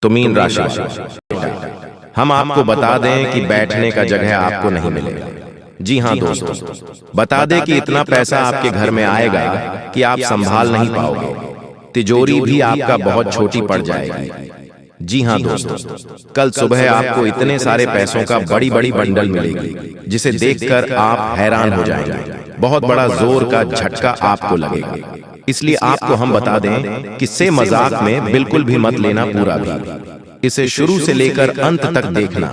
तो मीन राशि, हम आपको बता दें कि बैठने का जगह आपको नहीं मिलेगा। जी हाँ दोस्तों, बता दें कि इतना पैसा आपके घर में आएगा कि आप संभाल नहीं पाओगे। तिजोरी भी आपका बहुत छोटी पड़ जाएगी। जी हाँ दोस्तों, कल सुबह आपको इतने सारे पैसों का बड़ी बड़ी बंडल मिलेगी जिसे देखकर आप हैरान हो जाएंगे। बहुत बड़ा जोर का झटका आपको लगेगा। इसलिए आपको हम बता दें कि इससे मजाक में बिल्कुल भी मत लेना, पूरा भी इसे शुरू से लेकर अंत तक देखना।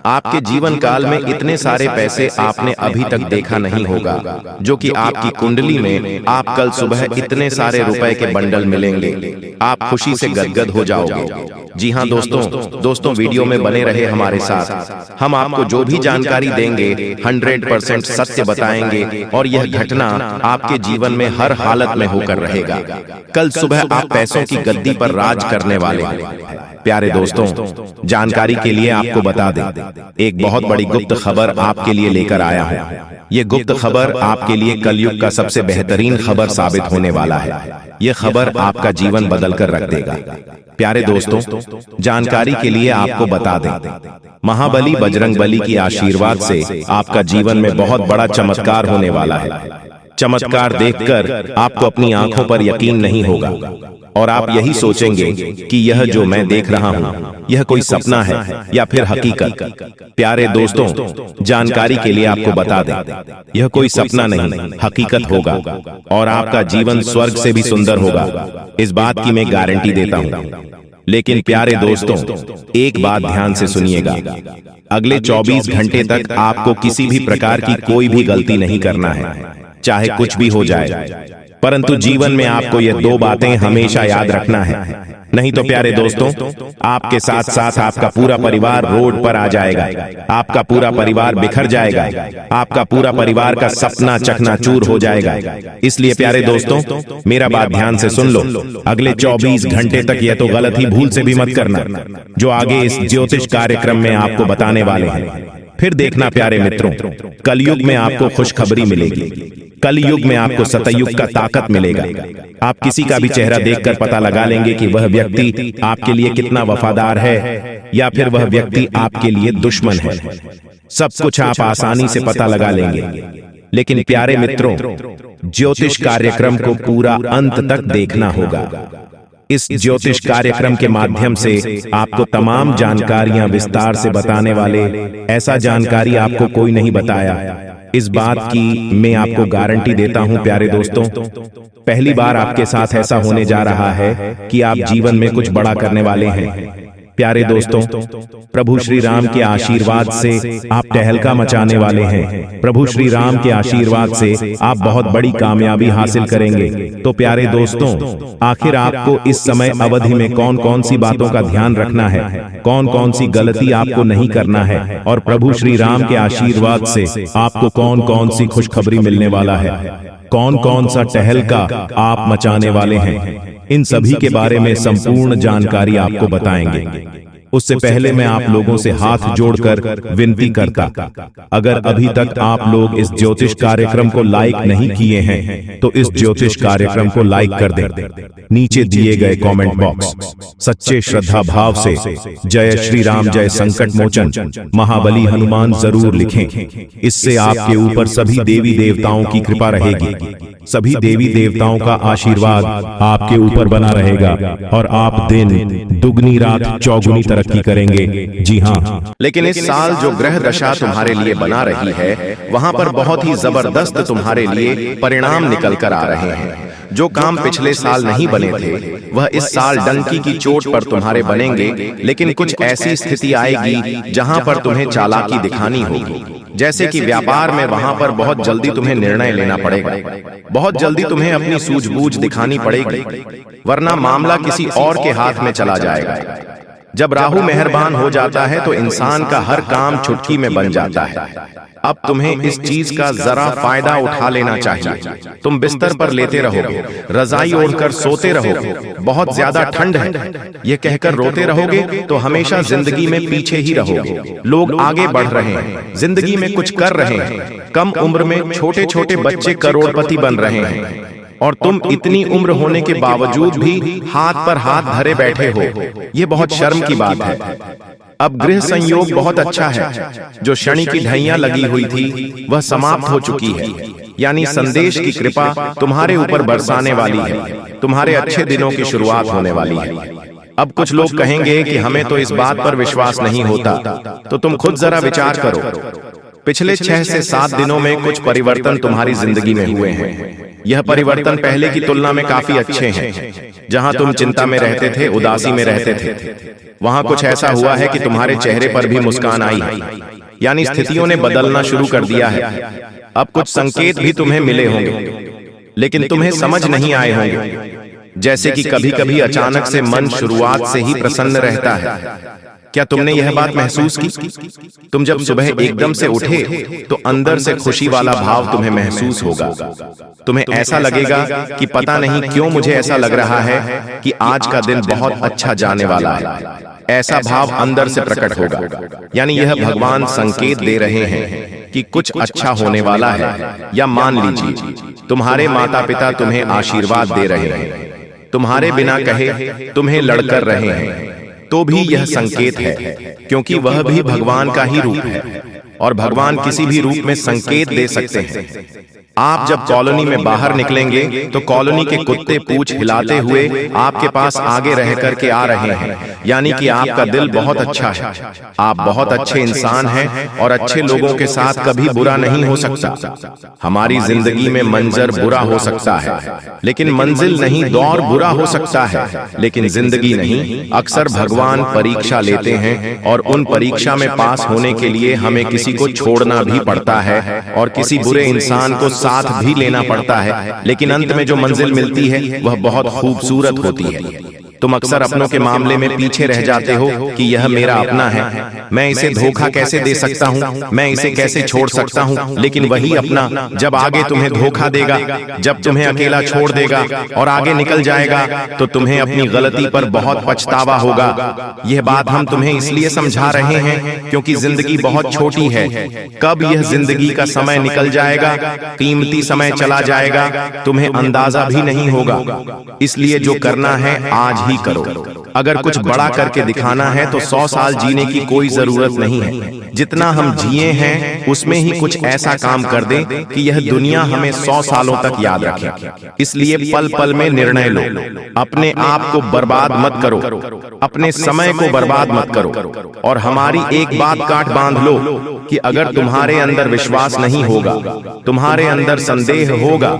आपके जीवन काल में इतने सारे पैसे आपने अभी तक देखा नहीं होगा जो कि आपकी कुंडली में आप कल सुबह इतने सारे रुपए के बंडल मिलेंगे। आप खुशी से गदगद हो जाओगे। जी हाँ दोस्तों वीडियो में बने रहे हमारे साथ। हम आपको जो भी जानकारी देंगे 100% सत्य बताएंगे और यह घटना आपके जीवन में हर हालत में होकर रहेगा। कल सुबह आप पैसों की गद्दी पर राज करने वाले हैं। प्यारे दोस्तों, जानकारी के लिए आपको बता दें, एक बहुत बड़ी गुप्त खबर आपके लिए लेकर आया हूं। ये गुप्त खबर आपके लिए कलयुग का सबसे बेहतरीन खबर साबित होने वाला है। ये खबर आपका जीवन बदल कर रख देगा। प्यारे दोस्तों, जानकारी के लिए आपको बता दें, महाबली बजरंगबली की आशीर्वाद से आपका जीवन में बहुत बड़ा चमत्कार होने वाला है। चमत्कार देखकर आपको अपनी आंखों पर यकीन नहीं होगा और आप यही सोचेंगे कि यह जो मैं देख रहा हूं यह कोई सपना है या फिर हकीकत। प्यारे दोस्तों, जानकारी के लिए आपको बता दें, यह कोई सपना नहीं, हकीकत होगा और आपका जीवन स्वर्ग से भी सुंदर होगा। इस बात की मैं गारंटी देता हूं। लेकिन प्यारे दोस्तों, एक बात ध्यान से सुनिएगा। अगले 24 घंटे तक आपको किसी भी प्रकार की कोई भी गलती नहीं करना है, चाहे कुछ भी हो जाए। परंतु जीवन में आपको ये दो बातें हमेशा याद रखना है, नहीं तो प्यारे दोस्तों, आपके साथ साथ आपका पूरा परिवार रोड पर आ जाएगा। आपका पूरा परिवार बिखर जाएगा। आपका पूरा परिवार का सपना चकनाचूर हो जाएगा। इसलिए प्यारे दोस्तों, मेरा बात ध्यान से सुन लो। अगले 24 घंटे तक यह तो गलत ही भूल से भी मत करना जो आगे इस ज्योतिष कार्यक्रम में आपको बताने वाले हैं। फिर देखना प्यारे मित्रों, कलयुग में आपको खुशखबरी मिलेगी। कलयुग में आपको सतयुग का ताकत मिलेगा। आप किसी का भी चेहरा देखकर पता लगा लेंगे कि वह व्यक्ति आपके लिए कितना वफादार है या फिर वह व्यक्ति आपके लिए दुश्मन है। सब कुछ आप आसानी से पता लगा लेंगे। लेकिन प्यारे मित्रों, ज्योतिष कार्यक्रम को पूरा अंत तक देखना होगा। इस ज्योतिष कार्यक्रम के माध्यम से आपको तमाम जानकारियां विस्तार से बताने वाले, ऐसा जानकारी आपको कोई नहीं बताया। इस बात की मैं आपको गारंटी देता हूं प्यारे दोस्तों। पहली बार आपके साथ ऐसा होने जा रहा है कि आप जीवन में कुछ बड़ा करने वाले हैं। प्यारे दोस्तों, प्रभु श्री राम के आशीर्वाद से आप तहलका मचाने वाले हैं। प्रभु श्री राम के आशीर्वाद से आप बहुत बड़ी कामयाबी हासिल करेंगे। तो प्यारे दोस्तों, आखिर आपको इस समय अवधि में कौन कौन सी बातों का ध्यान रखना है, कौन कौन सी गलती आपको नहीं करना है और प्रभु श्री राम के आशीर्वाद से आपको कौन कौन सी खुशखबरी मिलने वाला है, कौन कौन सा तहलका आप मचाने वाले हैं, इन सभी के बारे में संपूर्ण जानकारी आपको बताएंगे। उससे पहले मैं आप लोगों से हाथ जोड़कर विनती करता, अगर अभी तक आप लोग इस ज्योतिष कार्यक्रम को लाइक नहीं किए हैं तो इस ज्योतिष कार्यक्रम को लाइक कर दें। नीचे दिए गए कमेंट बॉक्स सच्चे श्रद्धा भाव से जय श्री राम, जय संकट मोचन, महाबली हनुमान जरूर लिखें। इससे आपके ऊपर सभी देवी देवताओं की कृपा रहेगी। सभी देवी देवताओं का आशीर्वाद आपके ऊपर बना रहेगा और आप दिन दुगनी रात चौगुनी तरक्की करेंगे। जी हाँ, लेकिन इस साल जो ग्रह दशा तुम्हारे लिए बना रही है, वहां पर बहुत ही जबरदस्त तुम्हारे लिए परिणाम निकल कर आ रहे हैं। जो काम पिछले साल नहीं बने थे वह इस साल डंकी की चोट पर तुम्हारे बनेंगे। लेकिन कुछ ऐसी स्थिति आएगी जहां पर तुम्हें चालाकी दिखानी होगी। जैसे कि व्यापार में वहां पर बहुत जल्दी तुम्हें निर्णय लेना पड़ेगा, बहुत जल्दी तुम्हें अपनी सूझबूझ दिखानी पड़ेगी, वरना मामला किसी और के हाथ में चला जाएगा। जब राहु मेहरबान हो जाता है तो इंसान का हर काम चुटकी में बन जाता है। अब तुम्हें इस चीज का जरा फायदा उठा लेना चाहिए। तुम बिस्तर पर लेटे रहोगे, रजाई ओढ़कर सोते रहोगे, बहुत ज्यादा ठंड है ये कहकर रोते रहोगे तो हमेशा जिंदगी में पीछे ही रहोगे। लोग आगे बढ़ रहे हैं, जिंदगी में कुछ कर रहे हैं। कम उम्र में छोटे छोटे बच्चे करोड़पति बन रहे हैं और तुम इतनी उम्र होने के बावजूद भी हाथ पर हाथ धरे बैठे हो, ये बहुत शर्म की बात है। अब गृह संयोग बहुत अच्छा है। जो शनि की ढैया लगी हुई थी वह समाप्त हो चुकी है, यानी संदेश की कृपा तुम्हारे ऊपर बरसाने वाली है। तुम्हारे अच्छे दिनों की शुरुआत होने वाली है। अब कुछ लोग कहेंगे कि हमें तो इस बात पर विश्वास नहीं होता, तो तुम खुद जरा विचार करो। पिछले 6 से 7 दिनों में कुछ परिवर्तन तुम्हारी जिंदगी में हुए हैं। यह परिवर्तन पहले की तुलना में काफी अच्छे हैं। जहां तुम चिंता में रहते थे, उदासी में रहते थे, वहां कुछ ऐसा हुआ है कि तुम्हारे चेहरे पर भी मुस्कान आई, यानी स्थितियों ने बदलना शुरू कर दिया है। अब कुछ संकेत भी तुम्हें मिले होंगे, लेकिन तुम्हें समझ नहीं आए होंगे। जैसे कि कभी कभी अचानक से मन शुरुआत से ही प्रसन्न रहता है। क्या तुमने यह बात महसूस की? तुम जब सुबह एकदम से उठे तो अंदर से खुशी वाला भाव तुम्हें महसूस होगा। तुम्हें ऐसा लगेगा कि पता नहीं क्यों मुझे ऐसा लग रहा है कि आज का दिन बहुत अच्छा जाने वाला है। ऐसा भाव अंदर से प्रकट होगा, यानी यह भगवान संकेत दे रहे हैं कि कुछ अच्छा होने वाला है। या मान लीजिए तुम्हारे माता पिता तुम्हें आशीर्वाद दे रहे हैं, तुम्हारे बिना कहे तुम्हें लड़कर रहे हैं, तो भी यह संकेत है, क्योंकि वह भी भगवान का ही रूप है और भगवान किसी भी रूप में संकेत दे सकते हैं। आप जब कॉलोनी में बाहर निकलेंगे तो कॉलोनी के कुत्ते पूंछ हिलाते हुए आपके पास आगे रह करके आ रहे हैं, यानी कि आपका दिल बहुत अच्छा है। आप बहुत अच्छे इंसान हैं और अच्छे लोगों के साथ कभी बुरा नहीं हो सकता। हमारी जिंदगी में मंजर बुरा हो सकता है, लेकिन मंजिल नहीं, दौर बुरा हो सकता है, लेकिन जिंदगी नहीं। अक्सर भगवान परीक्षा लेते हैं और उन परीक्षा में पास होने के लिए हमें किसी को छोड़ना भी पड़ता है और किसी बुरे इंसान को साथ भी लेना पड़ता है, लेकिन अंत में जो मंजिल मिलती है वह बहुत खूबसूरत होती है। तुम अक्सर अपनों के मामले में पीछे रह जाते हो कि यह मेरा अपना है, मैं इसे धोखा कैसे दे सकता हूँ, मैं इसे कैसे छोड़ सकता हूँ। लेकिन वही अपना जब आगे तुम्हें धोखा देगा, जब तुम्हें अकेला छोड़ देगा और आगे निकल जाएगा, तो तुम्हें अपनी गलती पर बहुत पछतावा होगा। यह बात हम तुम्हें इसलिए समझा रहे हैं क्योंकि जिंदगी बहुत छोटी है। कब यह जिंदगी का समय निकल जाएगा, कीमती समय चला जाएगा, तुम्हें अंदाजा भी नहीं होगा। इसलिए जो करना है आज ही करो। अगर कुछ बड़ा करके दिखाना है तो 100 साल जीने की कोई जरूरत नहीं है। जितना हम जिए हैं उसमें ही कुछ ऐसा काम कर दें कि यह दुनिया हमें 100 सालों तक याद रखे। इसलिए पल पल में निर्णय लो। अपने आप को बर्बाद मत करो, अपने समय को बर्बाद मत करो। और हमारी एक बात काट बांध लो कि अगर तुम्हारे अंदर विश्वास नहीं होगा, तुम्हारे अंदर संदेह होगा,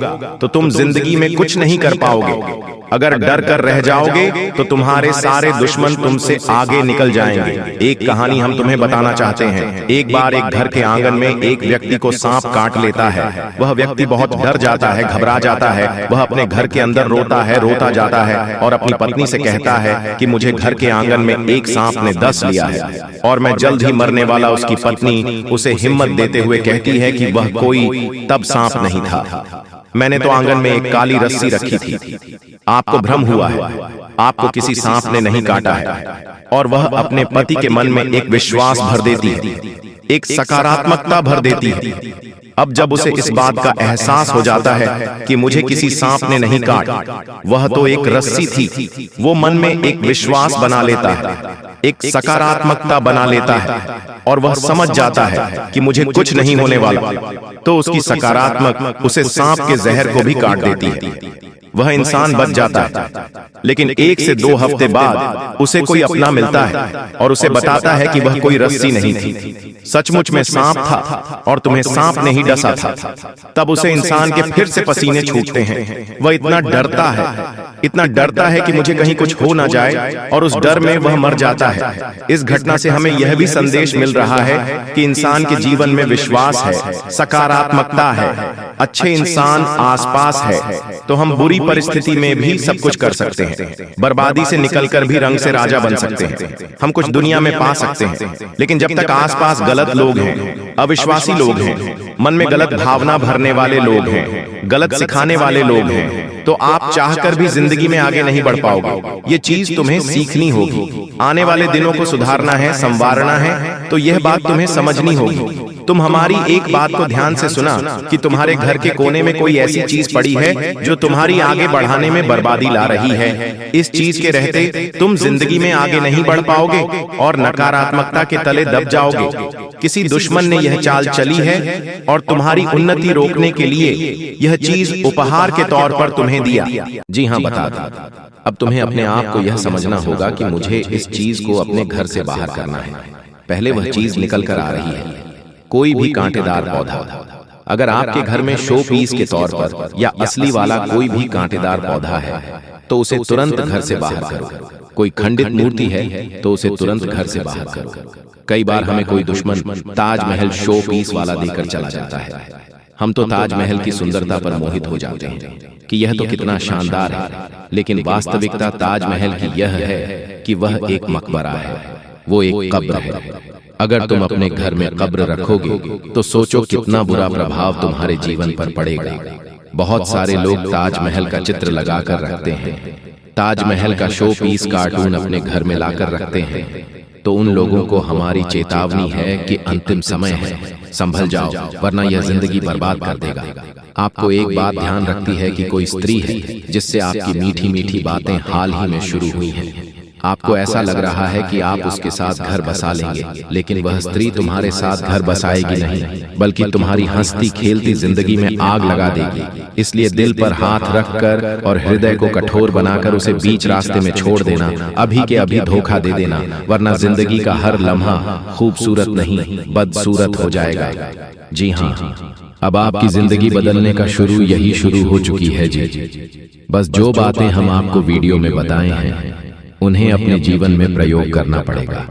तो तुम जिंदगी में कुछ नहीं कर पाओगे। अगर डर कर रह जाओगे तो तुम्हारे सारे दुश्मन तुमसे आगे निकल जाएंगे। एक कहानी हम तुम्हें बताना चाहते हैं। एक बार एक घर के आंगन में एक व्यक्ति को सांप काट लेता है। वह व्यक्ति बहुत डर जाता है, घबरा जाता है। वह अपने घर के अंदर रोता है, रोता जाता है और अपनी पत्नी से कहता है कि मुझे घर के आंगन में एक सांप ने डस लिया है और मैं जल्द ही मरने वाला। उसकी पत्नी उसे हिम्मत देते हुए कहती है कि वह कोई तब सांप नहीं था, मैंने तो आंगन में एक काली रस्सी रखी थी। आपको भ्रम हुआ है, आपको किसी सांप ने नहीं काटा है। और वह अपने पति के मन में एक विश्वास भर देती है, एक सकारात्मकता भर देती है। अब जब उसे इस बात का एहसास हो जाता है कि मुझे किसी सांप ने नहीं काटा, वह तो एक रस्सी थी, वो मन में एक विश्वास बना लेता है, एक सकारात्मकता बना लेता है और वह समझ जाता है कि मुझे कुछ नहीं होने वाला। तो उसकी सकारात्मक उसे सांप के जहर को भी काट देती है। वह इंसान बच जाता है। लेकिन 1 से 2 हफ्ते बाद उसे कोई अपना मिलता है और उसे बताता है कि वह कोई रस्सी नहीं थी, सचमुच में सांप था और तुम्हें सांप ने ही डसा था। तब उसे इंसान के फिर से पसीने छूटते हैं। वह इतना डरता है, इतना डरता है कि मुझे कहीं कुछ हो ना जाए और उस डर में वह मर जाता है। इस घटना से हमें यह भी संदेश मिल रहा है कि इंसान के जीवन में विश्वास है, सकारात्मकता है, अच्छे इंसान आसपास है, तो हम बुरी परिस्थिति में भी सब कुछ कर सकते हैं। बर्बादी से निकलकर भी रंग से राजा बन सकते हैं। हम कुछ दुनिया में पा सकते हैं। लेकिन जब तक आसपास गलत लोग हैं, अविश्वासी लोग हैं, मन में गलत भावना भरने वाले लोग हैं, गलत सिखाने वाले लोग हैं, तो आप चाहकर भी जिंदगी में आगे नहीं बढ़ पाओगे। ये चीज तुम्हें सीखनी होगी। आने वाले दिनों को सुधारना है, संवारना है, तो यह बात तुम्हें समझनी होगी। तुम हमारी एक बात तो ध्यान से सुना कि तुम्हारे घर के कोने में कोई ऐसी चीज पड़ी है जो तुम्हारी आगे बढ़ाने में बर्बादी ला रही है। इस चीज के रहते तुम जिंदगी में आगे नहीं बढ़ पाओगे और नकारात्मकता के तले दब जाओगे। किसी दुश्मन ने यह चाल चली है और तुम्हारी उन्नति रोकने के लिए यह चीज उपहार के तौर पर तुम्हें दिया। जी हाँ, बता दो। अब तुम्हें अपने आप को यह समझना होगा कि मुझे इस चीज को अपने घर से बाहर करना है। पहले वह चीज निकल कर आ रही है। कोई भी कांटेदार पौधा, अगर आपके घर में शो पीस के तौर पर या असली वाला कोई भी कांटेदार पौधा है तो उसे तुरंत घर से बाहर करो। कोई खंडित मूर्ति है तो उसे तुरंत घर से बाहर करो। कई बार हमें कोई दुश्मन ताजमहल शो पीस वाला देकर चला जाता है। हम तो ताजमहल की सुंदरता पर मोहित हो जाते हैं कि यह तो कितना शानदार है, लेकिन वास्तविकता ताजमहल की यह है कि वह एक मकबरा है, वो एक कब्र है। अगर तुम अपने घर में कब्र रखोगे तो सोचो कितना बुरा प्रभाव तुम्हारे जीवन पर पड़ेगा। बहुत सारे लोग ताजमहल का चित्र लगाकर रखते हैं, ताजमहल का शो पीस कार्टून अपने घर में लाकर रखते हैं। तो उन लोगों को हमारी चेतावनी है कि अंतिम समय है, संभल जाओ वरना यह जिंदगी बर्बाद कर देगा। आपको एक बात ध्यान रखती है कि कोई स्त्री है जिससे आपकी मीठी मीठी बातें हाल ही में शुरू हुई हैं। आपको ऐसा लग रहा है कि आप उसके साथ घर बसा लेंगे, लेकिन वह स्त्री तुम्हारे साथ घर बसाएगी नहीं, बल्कि तुम्हारी हंसती खेलती जिंदगी में आग लगा देगी। इसलिए दिल पर हाथ रखकर और हृदय को कठोर बनाकर उसे बीच रास्ते में छोड़ देना, अभी के अभी धोखा दे देना, वरना जिंदगी का हर लम्हा खूबसूरत नहीं बदसूरत हो जाएगा। जी हाँ, अब आपकी जिंदगी बदलने का यही शुरू हो चुकी है जी। बस जो बातें हम आपको वीडियो में बताए हैं उन्हें अपने जीवन में प्रयोग करना पड़ेगा।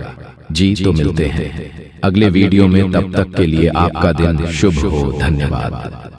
जी तो मिलते हैं अगले वीडियो में, तब तक के लिए आपका दिन शुभ हो। धन्यवाद।